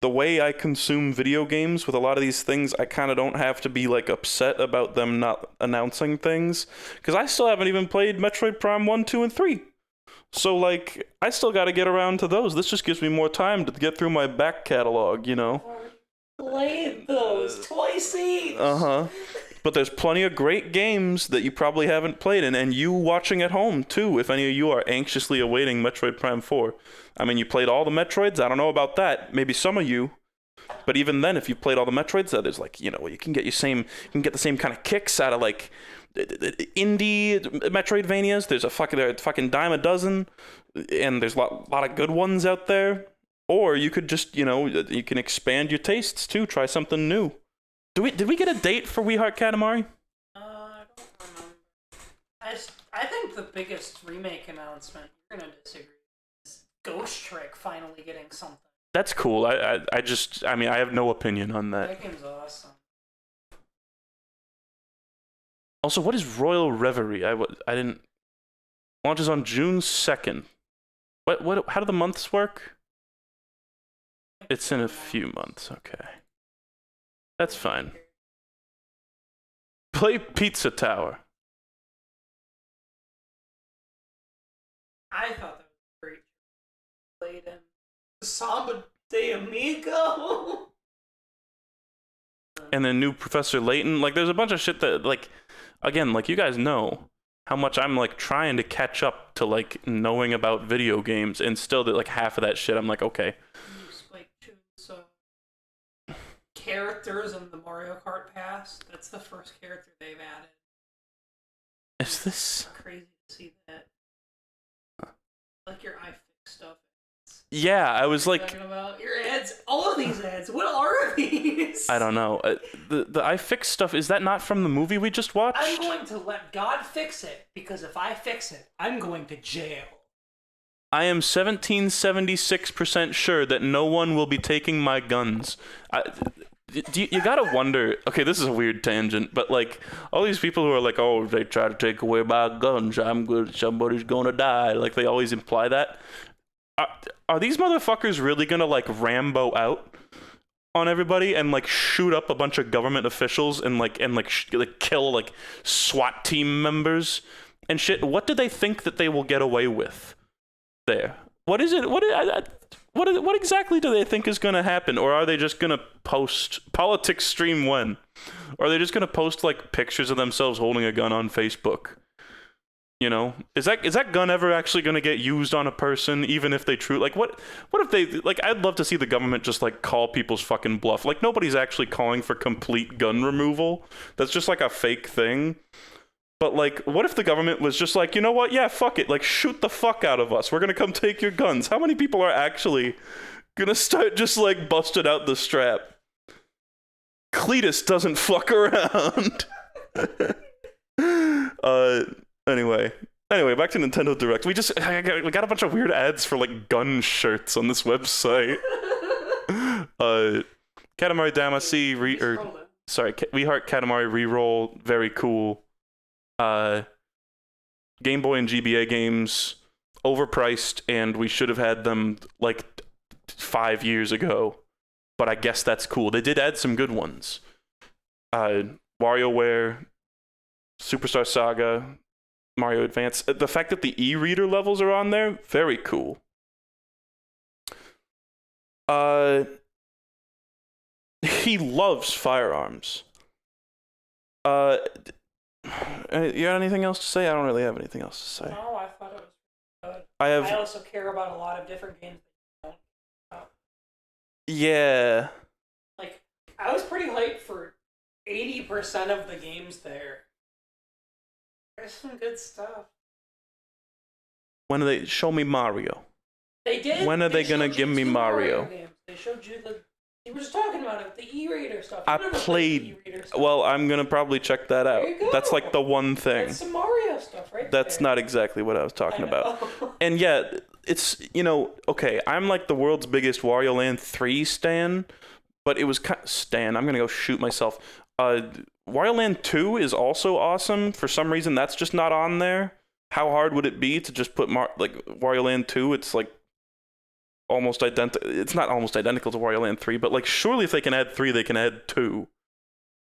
the way I consume video games with a lot of these things, I kind of don't have to be like upset about them not announcing things, because I still haven't even played Metroid Prime 1, 2, and 3. So like, I still got to get around to those. This just gives me more time to get through my back catalog, you know? Played those twice each. Uh-huh. But there's plenty of great games that you probably haven't played, and you watching at home, too, if any of you are anxiously awaiting Metroid Prime 4. I mean, you played all the Metroids? I don't know about that. Maybe some of you. But even then, if you played all the Metroids, there's like, you know, you can get the same kind of kicks out of, like, indie Metroidvanias. There's a fucking dime a dozen, and there's a lot of good ones out there. Or you could just, you know, you can expand your tastes, too. Try something new. Did we get a date for We Heart Katamari? I don't remember. I I think the biggest remake announcement, you're gonna disagree, is Ghost Trick finally getting something. That's cool. I mean, I have no opinion on that. That game's awesome. Also, what is Royal Reverie? I didn't. Launches on June 2nd. What? How do the months work? It's in a few months. Okay. That's fine. Play Pizza Tower. I thought that was great. Played in Samba de Amigo. And then new Professor Layton. Like, there's a bunch of shit that, like, again, like, you guys know how much I'm, like, trying to catch up to, like, knowing about video games, and still, that like, half of that shit, I'm like, okay. You like choose characters in the Mario Kart Pass. That's the first character they've added. Is this crazy to see that? Like your iFix stuff. Yeah, I was like, talking about your ads, all of these ads. What are these? I don't know. The iFix stuff, is that not from the movie we just watched? I'm going to let God fix it, because if I fix it, I'm going to jail. I am 1776% sure that no one will be taking my guns. You gotta wonder, okay, this is a weird tangent, but like, all these people who are like, oh, they try to take away my guns, I'm good, somebody's gonna die, like, they always imply that. Are these motherfuckers really gonna, like, Rambo out on everybody and, like, shoot up a bunch of government officials and kill, like, SWAT team members and shit? What do they think that they will get away with there? What is it? What exactly do they think is going to happen? Or are they just going to post politics stream when? Or are they just going to post, like, pictures of themselves holding a gun on Facebook? You know, is that gun ever actually going to get used on a person, even if they like, what if they, like, I'd love to see the government just, like, call people's fucking bluff. Like, nobody's actually calling for complete gun removal. That's just, like, a fake thing. But, like, what if the government was just like, you know what? Yeah, fuck it. Like, shoot the fuck out of us. We're going to come take your guns. How many people are actually going to start just, like, busting out the strap? Cletus doesn't fuck around. Anyway, back to Nintendo Direct. We got a bunch of weird ads for, like, gun shirts on this website. Katamari Damacy We Heart Katamari Reroll, very cool. Game Boy and GBA games, overpriced, and we should have had them, like, 5 years ago. But I guess that's cool. They did add some good ones. WarioWare, Superstar Saga, Mario Advance. The fact that the e-reader levels are on there, very cool. He loves firearms. You got anything else to say? I don't really have anything else to say. No, I thought it was good. I also care about a lot of different games that you don't care about. Yeah. Like, I was pretty hyped for 80% of the games there. There's some good stuff. When do they show me Mario? They did. When are they gonna give me Mario? Games. They showed you you were just talking about it, the e-reader stuff. I played. Well, I'm gonna probably check that out. That's like the one thing. That's some Mario stuff, right? That's not exactly what I was talking about. And yeah, it's, you know, okay, I'm like the world's biggest Wario Land 3 stan, but it was I'm gonna go shoot myself. Wario Land 2 is also awesome. For some reason, that's just not on there. How hard would it be to just put like Wario Land 2? It's like almost identical. It's not almost identical to Wario Land 3, but like surely if they can add 3, they can add 2.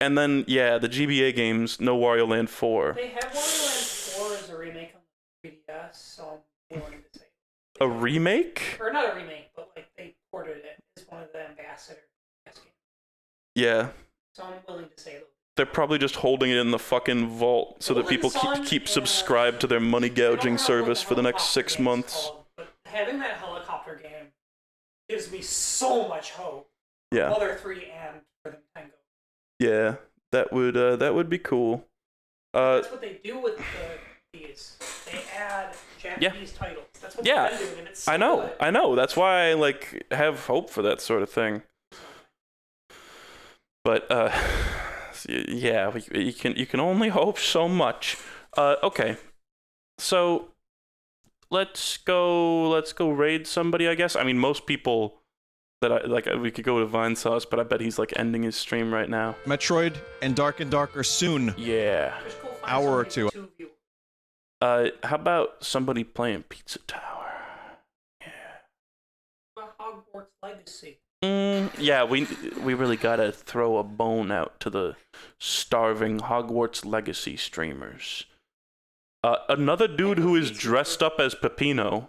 And then yeah, the GBA games, no Wario Land 4. They have Wario Land 4 as a remake on the 3DS, so I'm willing to say. A remake? Or not a remake, but like they ported it as one of the ambassadors. Yeah. So I'm willing to say that. They're probably just holding it in the fucking vault so that people keep subscribed to their money gouging service for the next 6 months. But having that helicopter game gives me so much hope. Yeah. Mother 3 and for the Nintendo. Yeah, that would be cool. That's what they do with these. They add Japanese titles. That's what they've been doing, and it's so good. I know. That's why I like have hope for that sort of thing. But yeah, you can only hope so much. Okay, So let's go raid somebody, I guess. I mean, most people that I like, we could go to Vinesauce, but I bet he's like ending his stream right now. Metroid and Dark and Darker soon. Yeah. Hour or two. How about somebody playing Pizza Tower? Hogwarts Legacy. Yeah, we really gotta throw a bone out to the starving Hogwarts Legacy streamers. Another dude who is dressed up as Peppino.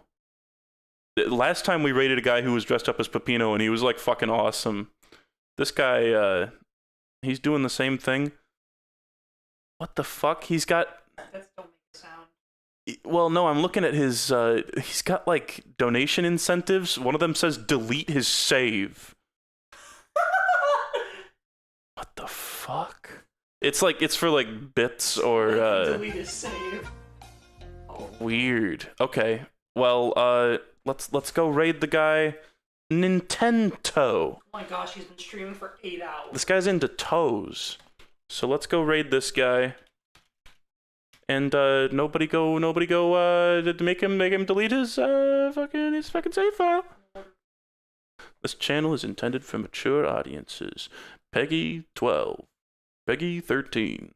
Last time we raided a guy who was dressed up as Peppino, and he was like fucking awesome. This guy, he's doing the same thing. What the fuck? He's got... That's don't make a sound. Well, no, I'm looking at his, he's got like donation incentives. One of them says delete his save. What the fuck? It's like, it's for like bits or, delete his save. Weird. Okay. Well, let's go raid the guy Nintendo. Oh my gosh, he's been streaming for 8 hours. This guy's into toes. So let's go raid this guy. And nobody go make him delete his fucking save file. This channel is intended for mature audiences. Peggy 12. Peggy 13.